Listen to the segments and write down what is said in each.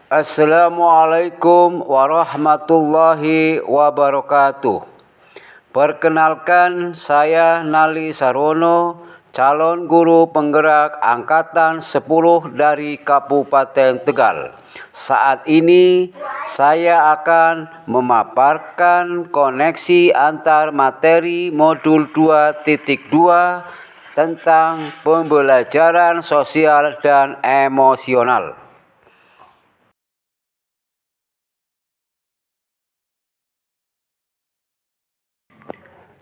Assalamualaikum warahmatullahi wabarakatuh. Perkenalkan, saya Nali Sarwono, calon guru penggerak Angkatan 10 dari Kabupaten Tegal. Saat ini saya akan memaparkan koneksi antar materi modul 2.2 tentang pembelajaran sosial dan emosional.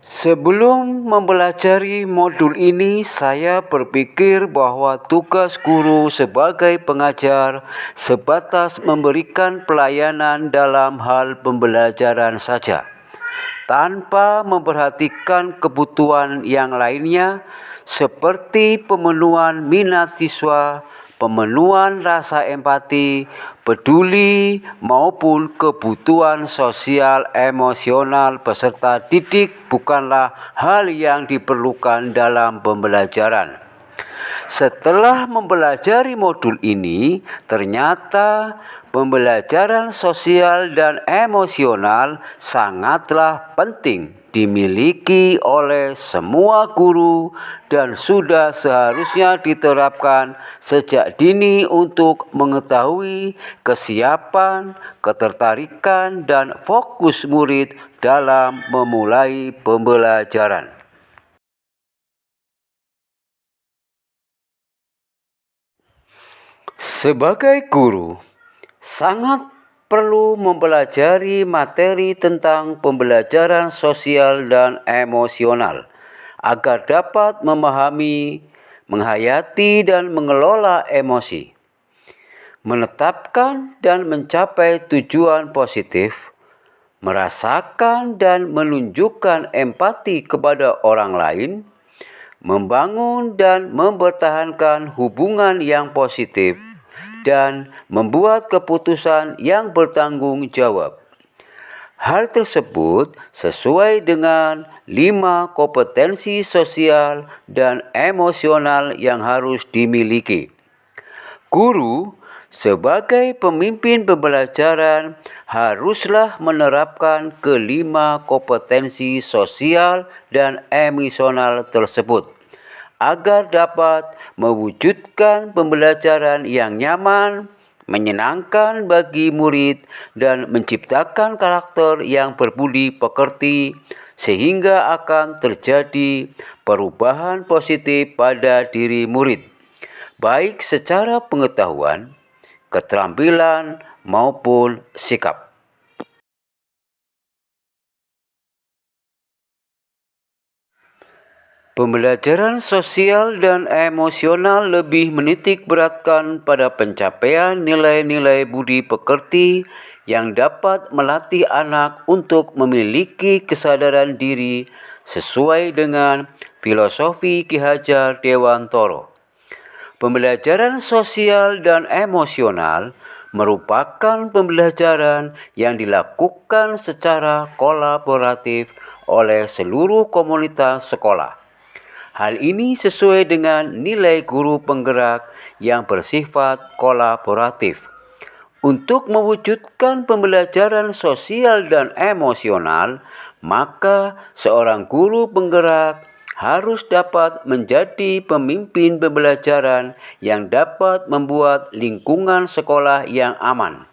Sebelum mempelajari modul ini, saya berpikir bahwa tugas guru sebagai pengajar sebatas memberikan pelayanan dalam hal pembelajaran saja, tanpa memperhatikan kebutuhan yang lainnya seperti pemenuhan minat siswa, pemenuhan rasa empati, peduli, maupun kebutuhan sosial emosional peserta didik bukanlah hal yang diperlukan dalam pembelajaran. Setelah mempelajari modul ini, ternyata pembelajaran sosial dan emosional sangatlah penting dimiliki oleh semua guru dan sudah seharusnya diterapkan sejak dini untuk mengetahui kesiapan, ketertarikan, dan fokus murid dalam memulai pembelajaran. Sebagai guru, sangat perlu mempelajari materi tentang pembelajaran sosial dan emosional agar dapat memahami, menghayati, dan mengelola emosi, menetapkan dan mencapai tujuan positif, merasakan dan menunjukkan empati kepada orang lain, membangun dan mempertahankan hubungan yang positif, dan membuat keputusan yang bertanggung jawab. Hal tersebut sesuai dengan 5 kompetensi sosial dan emosional yang harus dimiliki. Guru sebagai pemimpin pembelajaran haruslah menerapkan kelima kompetensi sosial dan emosional tersebut agar dapat mewujudkan pembelajaran yang nyaman, menyenangkan bagi murid, dan menciptakan karakter yang berbudi pekerti sehingga akan terjadi perubahan positif pada diri murid, baik secara pengetahuan, keterampilan, maupun sikap. Pembelajaran sosial dan emosional lebih menitik beratkan pada pencapaian nilai-nilai budi pekerti yang dapat melatih anak untuk memiliki kesadaran diri sesuai dengan filosofi Ki Hajar Dewantoro. Pembelajaran sosial dan emosional merupakan pembelajaran yang dilakukan secara kolaboratif oleh seluruh komunitas sekolah. Hal ini sesuai dengan nilai guru penggerak yang bersifat kolaboratif. Untuk mewujudkan pembelajaran sosial dan emosional, maka seorang guru penggerak harus dapat menjadi pemimpin pembelajaran yang dapat membuat lingkungan sekolah yang aman,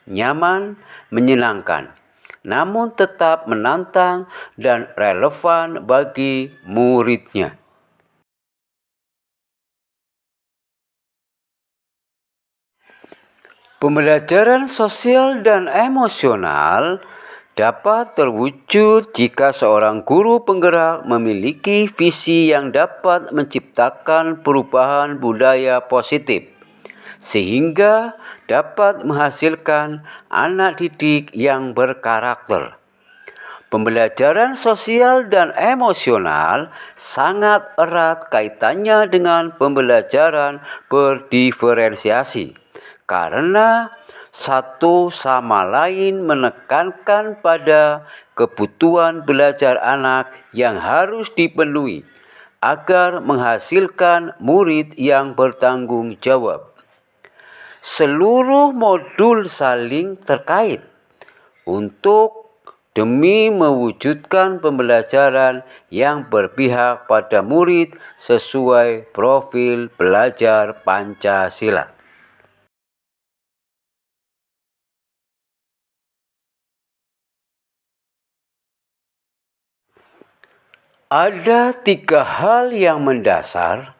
nyaman, menyenangkan, namun tetap menantang dan relevan bagi muridnya. Pembelajaran sosial dan emosional dapat terwujud jika seorang guru penggerak memiliki visi yang dapat menciptakan perubahan budaya positif, sehingga dapat menghasilkan anak didik yang berkarakter. Pembelajaran sosial dan emosional sangat erat kaitannya dengan pembelajaran berdiferensiasi, karena satu sama lain menekankan pada kebutuhan belajar anak yang harus dipenuhi agar menghasilkan murid yang bertanggung jawab. seluruh modul saling terkait demi mewujudkan pembelajaran yang berpihak pada murid sesuai profil belajar Pancasila. Ada 3 hal yang mendasar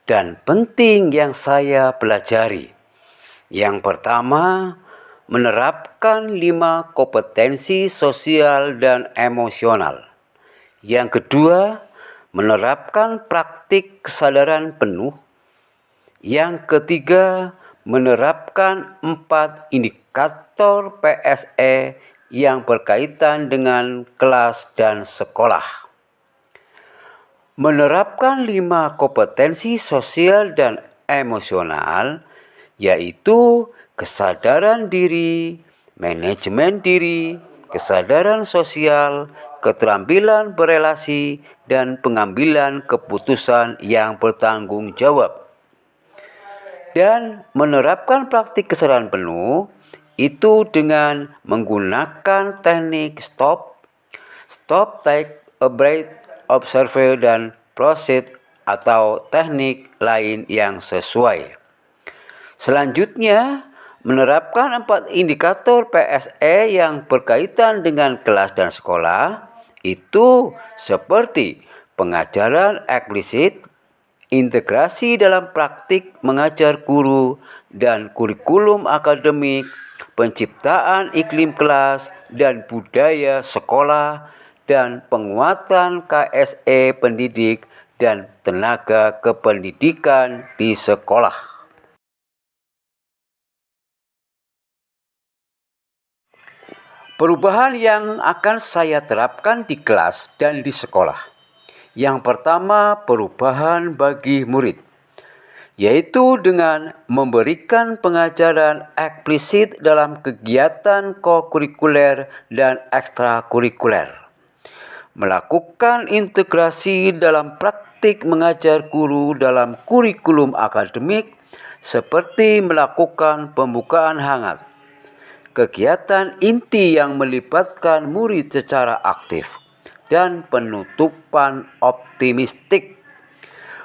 dan penting yang saya pelajari. Yang pertama, menerapkan 5 kompetensi sosial dan emosional. Yang kedua, menerapkan praktik kesadaran penuh. Yang ketiga, menerapkan 4 indikator PSE yang berkaitan dengan kelas dan sekolah. Menerapkan 5 kompetensi sosial dan emosional, yaitu kesadaran diri, manajemen diri, kesadaran sosial, keterampilan berelasi, dan pengambilan keputusan yang bertanggung jawab. Dan menerapkan praktik kesadaran penuh itu dengan menggunakan teknik stop, take a breath, observe, dan proceed atau teknik lain yang sesuai. Selanjutnya, menerapkan 4 indikator PSE yang berkaitan dengan kelas dan sekolah itu seperti pengajaran eksplisit, integrasi dalam praktik mengajar guru dan kurikulum akademik, penciptaan iklim kelas dan budaya sekolah, dan penguatan KSE pendidik dan tenaga kependidikan di sekolah. Perubahan yang akan saya terapkan di kelas dan di sekolah. Yang pertama, perubahan bagi murid, yaitu dengan memberikan pengajaran eksplisit dalam kegiatan kokurikuler dan ekstrakurikuler. Melakukan integrasi dalam praktik mengajar guru dalam kurikulum akademik seperti melakukan pembukaan hangat, kegiatan inti yang melibatkan murid secara aktif, dan penutupan optimistik.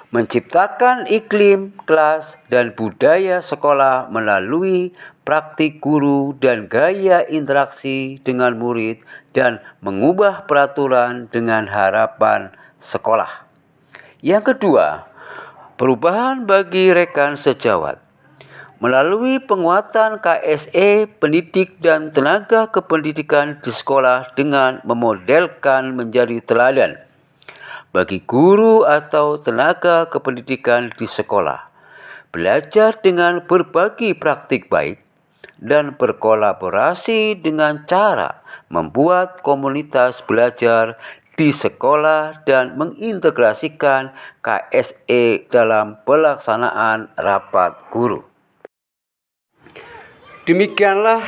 Menciptakan iklim, kelas, dan budaya sekolah melalui praktik guru dan gaya interaksi dengan murid dan mengubah peraturan dengan harapan sekolah. Yang kedua, perubahan bagi rekan sejawat. Melalui penguatan KSE pendidik dan tenaga kependidikan di sekolah dengan memodelkan menjadi teladan bagi guru atau tenaga kependidikan di sekolah, belajar dengan berbagi praktik baik, dan berkolaborasi dengan cara membuat komunitas belajar di sekolah dan mengintegrasikan KSE dalam pelaksanaan rapat guru. Demikianlah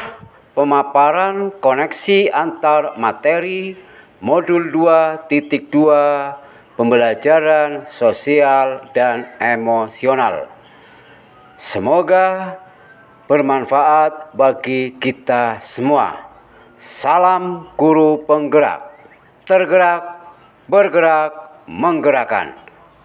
pemaparan koneksi antar materi modul 2.2 pembelajaran sosial dan emosional. Semoga bermanfaat bagi kita semua. Salam guru penggerak, tergerak, bergerak, menggerakkan.